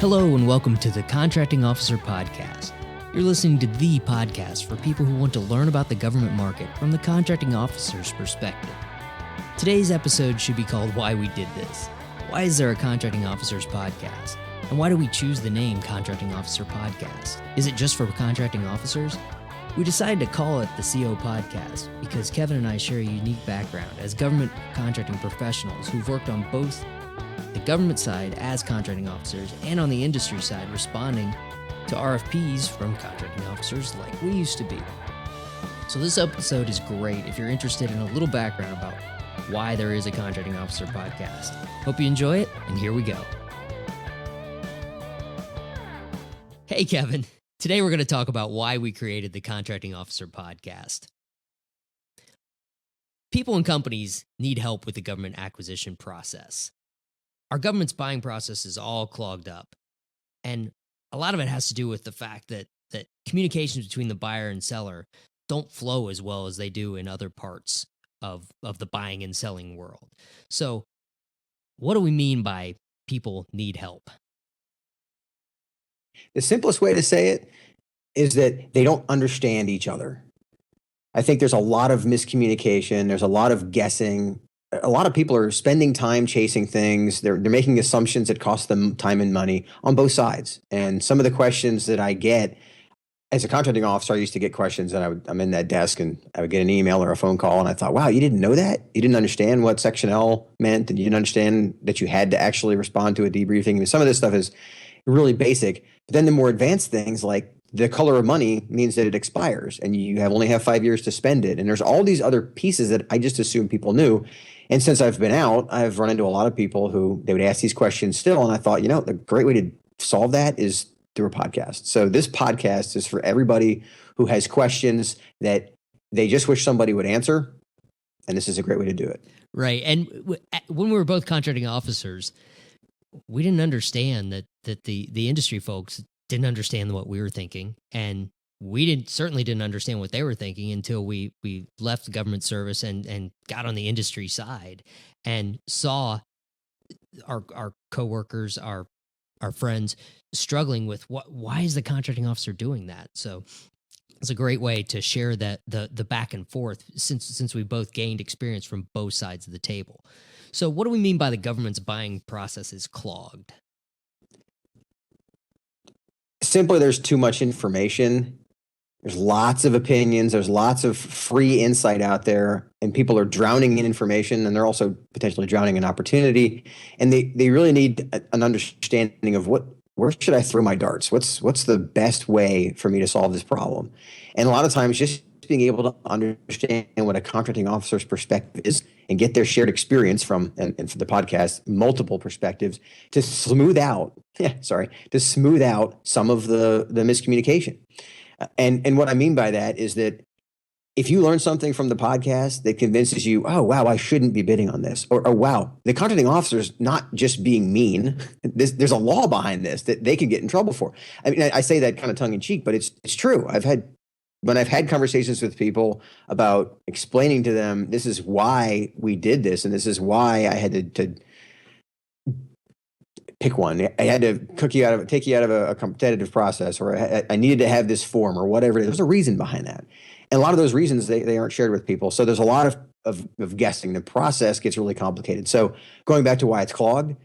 Hello and welcome to the Contracting Officer Podcast. You're listening to the podcast for people who want to learn about the government market from the contracting officer's perspective. Today's episode should be called Why We Did This. Why is there a Contracting Officers Podcast? And why do we choose the name Contracting Officer Podcast? Is it just for contracting officers? We decided to call it the CO Podcast because Kevin and I share a unique background as government contracting professionals who've worked on both the government side as contracting officers and on the industry side responding to RFPs from contracting officers like we used to be. So this episode is great if you're interested in a little background about why there is a Contracting Officer Podcast. Hope you enjoy it, and here we go. Hey Kevin, today we're going to talk about why we created the Contracting Officer Podcast. People and companies need help with the government acquisition process. Our government's buying process is all clogged up, and a lot of it has to do with the fact that communications between the buyer and seller don't flow as well as they do in other parts of the buying and selling world. So what do we mean by people need help? The simplest way to say it is that they don't understand each other. I think there's a lot of miscommunication. There's a lot of guessing. A lot of people are spending time chasing things. They're making assumptions that cost them time and money on both sides. And some of the questions that I get as a contracting officer, I used to get questions, and I'm in that desk, and I would get an email or a phone call, and I thought, wow, you didn't know that? You didn't understand what Section L meant, and you didn't understand that you had to actually respond to a debriefing. I mean, some of this stuff is really basic. But then the more advanced things, like the color of money means that it expires, and you only have 5 years to spend it. And there's all these other pieces that I just assumed people knew. And since I've been out, I've run into a lot of people who they would ask these questions still. And I thought, the great way to solve that is through a podcast. So this podcast is for everybody who has questions that they just wish somebody would answer. And this is a great way to do it. Right. And when we were both contracting officers, we didn't understand that the industry folks didn't understand what we were thinking. And we certainly didn't understand what they were thinking until we left the government service and got on the industry side and saw our coworkers, our friends struggling with why is the contracting officer doing that? So it's a great way to share that the back and forth since we both gained experience from both sides of the table. So what do we mean by the government's buying process is clogged? Simply, there's too much information. There's lots of opinions. There's lots of free insight out there, and people are drowning in information, and they're also potentially drowning in opportunity. And they really need an understanding of where should I throw my darts? What's the best way for me to solve this problem? And a lot of times, just being able to understand what a contracting officer's perspective is and get their shared experience from, and for the podcast, multiple perspectives to smooth out some of the miscommunication. And what I mean by that is that if you learn something from the podcast that convinces you, oh, wow, I shouldn't be bidding on this, or wow, the contracting officer's not just being mean. There's a law behind this that they can get in trouble for. I mean, I say that kind of tongue in cheek, but it's true. When I've had conversations with people about explaining to them, this is why we did this, and this is why I had to pick one. I had to take you out of a competitive process, or I needed to have this form, or whatever it is. There's a reason behind that. And a lot of those reasons, they aren't shared with people. So there's a lot of guessing. The process gets really complicated. So going back to why it's clogged,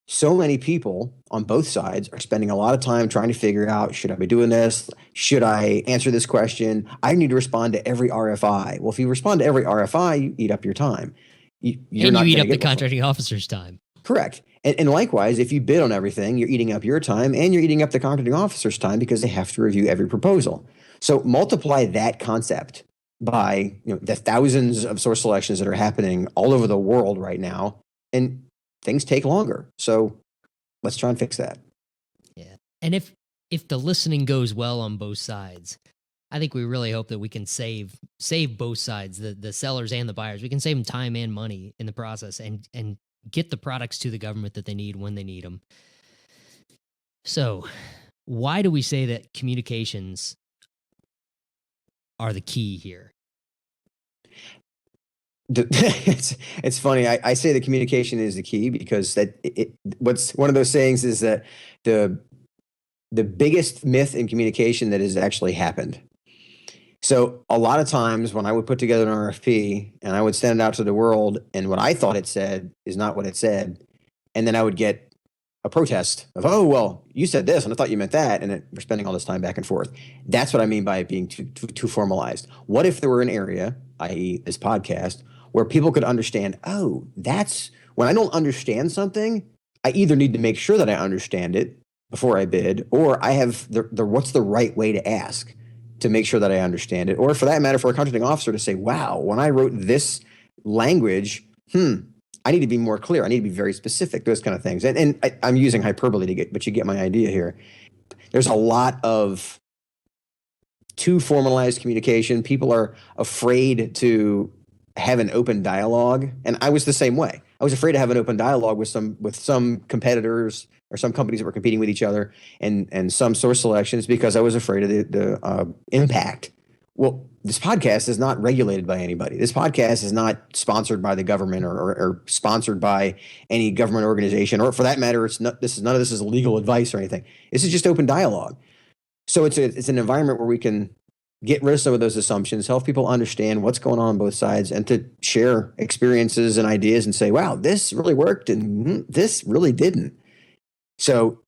so many people on both sides are spending a lot of time trying to figure out, should I be doing this? Should I answer this question? I need to respond to every RFI. Well, if you respond to every RFI, you eat up your time. You eat up the contracting officer's time. Correct. And likewise, if you bid on everything, you're eating up your time and you're eating up the contracting officer's time because they have to review every proposal. So multiply that concept by the thousands of source selections that are happening all over the world right now, and things take longer. So let's try and fix that. Yeah. And if the listening goes well on both sides, I think we really hope that we can save both sides, the sellers and the buyers. We can save them time and money in the process and get the products to the government that they need when they need them. So why do we say that communications are the key here? It's funny. I say the communication is the key because what's one of those sayings is that the the biggest myth in communication that has actually happened. So a lot of times when I would put together an RFP and I would send it out to the world, and what I thought it said is not what it said, and then I would get a protest of, oh, well, you said this and I thought you meant that, and we're spending all this time back and forth. That's what I mean by it being too formalized. What if there were an area, i.e., this podcast, where people could understand, oh, that's when I don't understand something, I either need to make sure that I understand it before I bid, or I have the what's the right way to ask to make sure that I understand it, or for that matter, for a contracting officer to say, wow, when I wrote this language, I need to be more clear. I need to be very specific, those kind of things. And I'm using hyperbole to but you get my idea here. There's a lot of too formalized communication. People are afraid to have an open dialogue. And I was the same way. I was afraid to have an open dialogue with some competitors or some companies that were competing with each other and some source selections because I was afraid of the impact. Well, this podcast is not regulated by anybody. This podcast is not sponsored by the government or sponsored by any government organization, or for that matter, none of this is legal advice or anything. This is just open dialogue. So it's an environment where we can get rid of some of those assumptions, help people understand what's going on both sides, and to share experiences and ideas and say, wow, this really worked and this really didn't. So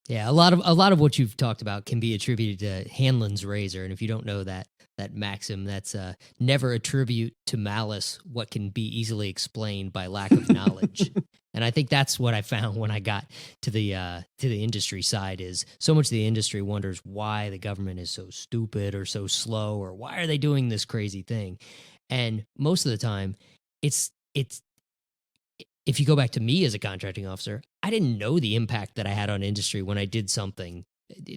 yeah, a lot of what you've talked about can be attributed to Hanlon's razor, and if you don't know that maxim, that's never attribute to malice what can be easily explained by lack of knowledge. And I think that's what I found when I got to the industry side is so much of the industry wonders why the government is so stupid or so slow or why are they doing this crazy thing. And most of the time, it's if you go back to me as a contracting officer, I didn't know the impact that I had on industry when I did something.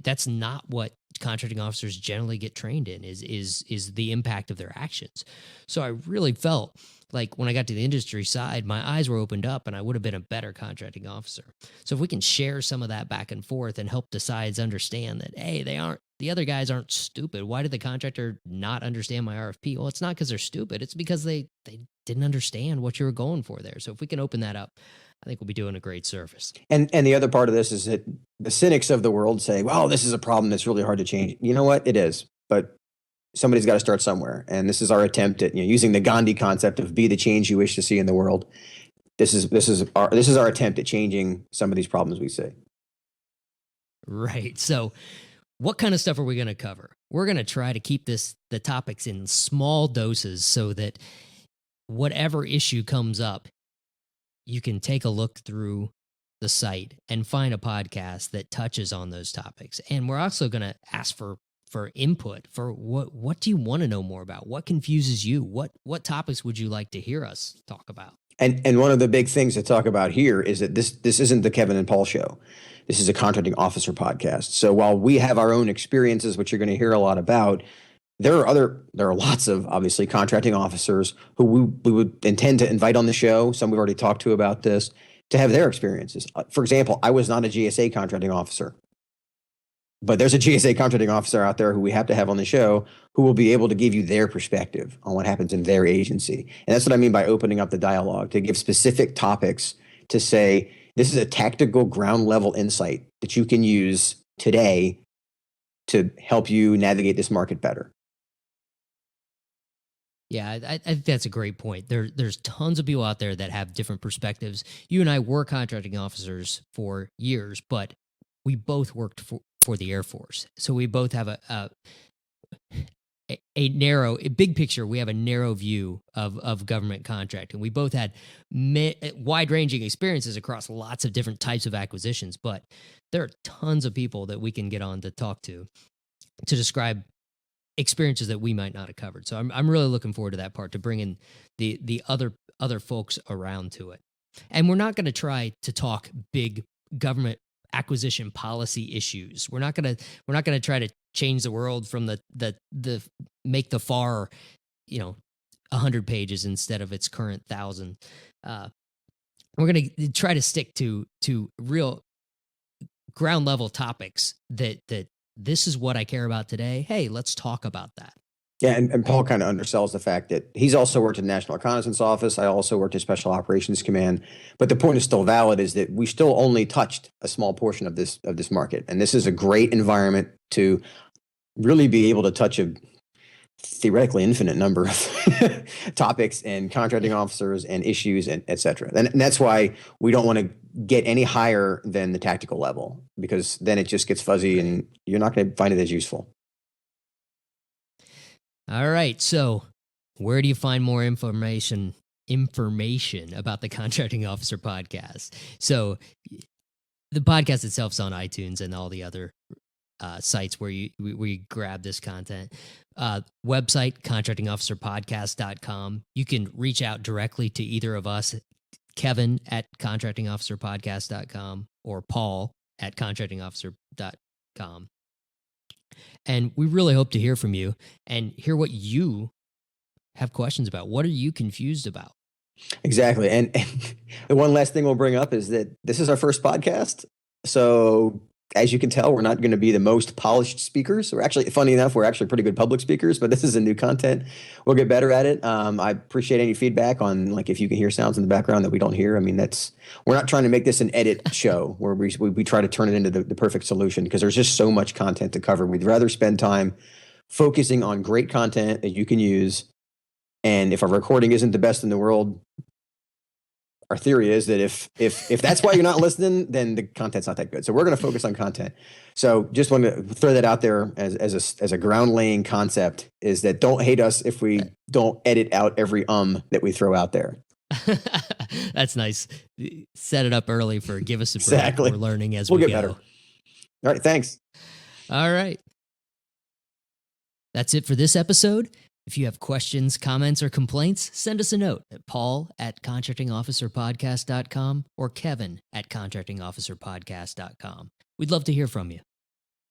That's not what contracting officers generally get trained in is the impact of their actions. So I really felt like when I got to the industry side, my eyes were opened up and I would have been a better contracting officer. So if we can share some of that back and forth and help the sides understand that, hey, the other guys aren't stupid. Why did the contractor not understand my RFP? Well, it's not because they're stupid. It's because they didn't understand what you were going for there. So if we can open that up, I think we'll be doing a great service. And the other part of this is that the cynics of the world say, well, this is a problem that's really hard to change. You know what? It is. But somebody's got to start somewhere. And this is our attempt at using the Gandhi concept of be the change you wish to see in the world. This is our attempt at changing some of these problems we see. Right. So what kind of stuff are we going to cover? We're going to try to keep the topics in small doses so that whatever issue comes up, you can take a look through the site and find a podcast that touches on those topics. And we're also going to ask for input for what do you want to know more about? What confuses you? What topics would you like to hear us talk about? And one of the big things to talk about here is that this isn't the Kevin and Paul show. This is a contracting officer podcast. So while we have our own experiences, which you're going to hear a lot about, there are lots of obviously contracting officers who we would intend to invite on the show. Some we've already talked to about this to have their experiences. For example, I was not a GSA contracting officer, but there's a GSA contracting officer out there who we have to have on the show who will be able to give you their perspective on what happens in their agency. And that's what I mean by opening up the dialogue, to give specific topics, to say, this is a tactical ground level insight that you can use today to help you navigate this market better. Yeah, I think that's a great point. There's tons of people out there that have different perspectives. You and I were contracting officers for years, but we both worked for the Air Force. So we both have a big picture. We have a narrow view of government contracting. We both had wide-ranging experiences across lots of different types of acquisitions, but there are tons of people that we can get on to talk to describe experiences that we might not have covered. So I'm really looking forward to that part, to bring in the other folks around to it. And we're not going to try to talk big government acquisition policy issues. We're not going to try to change the world from the make the FAR 100 pages instead of its current 1,000. We're going to try to stick to real ground level topics that this is what I care about today. Hey, let's talk about that. Yeah, and Paul kind of undersells the fact that he's also worked at the National Reconnaissance Office. I also worked at Special Operations Command. But the point is still valid, is that we still only touched a small portion of this market. And this is a great environment to really be able to touch a theoretically infinite number of topics and contracting officers and issues and et cetera. And that's why we don't want to get any higher than the tactical level, because then it just gets fuzzy and you're not going to find it as useful. All right. So where do you find more information about the Contracting Officer Podcast? So the podcast itself is on iTunes and all the other sites where you grab this content. Website, contractingofficerpodcast.com. You can reach out directly to either of us, Kevin at contractingofficerpodcast.com or Paul at contractingofficer.com. And we really hope to hear from you and hear what you have questions about. What are you confused about? Exactly. And the one last thing we'll bring up is that this is our first podcast. So as you can tell, we're not going to be the most polished speakers. We're actually, funny enough, we're actually pretty good public speakers, but this is a new content. We'll get better at it. I appreciate any feedback on, like, if you can hear sounds in the background that we don't hear. I mean, we're not trying to make this an edit show where we try to turn it into the perfect solution, because there's just so much content to cover. We'd rather spend time focusing on great content that you can use. And if our recording isn't the best in the world, our theory is that if that's why you're not listening, then the content's not that good. So we're going to focus on content. So just want to throw that out there as a ground laying concept, is that don't hate us if we don't edit out every that we throw out there. That's nice. Set it up early for give us a break. Exactly. We're learning as we'll we get go. better. All right. Thanks. All right. That's it for this episode. If you have questions, comments, or complaints, send us a note at paul@contractingofficerpodcast.com or kevin@contractingofficerpodcast.com. We'd love to hear from you.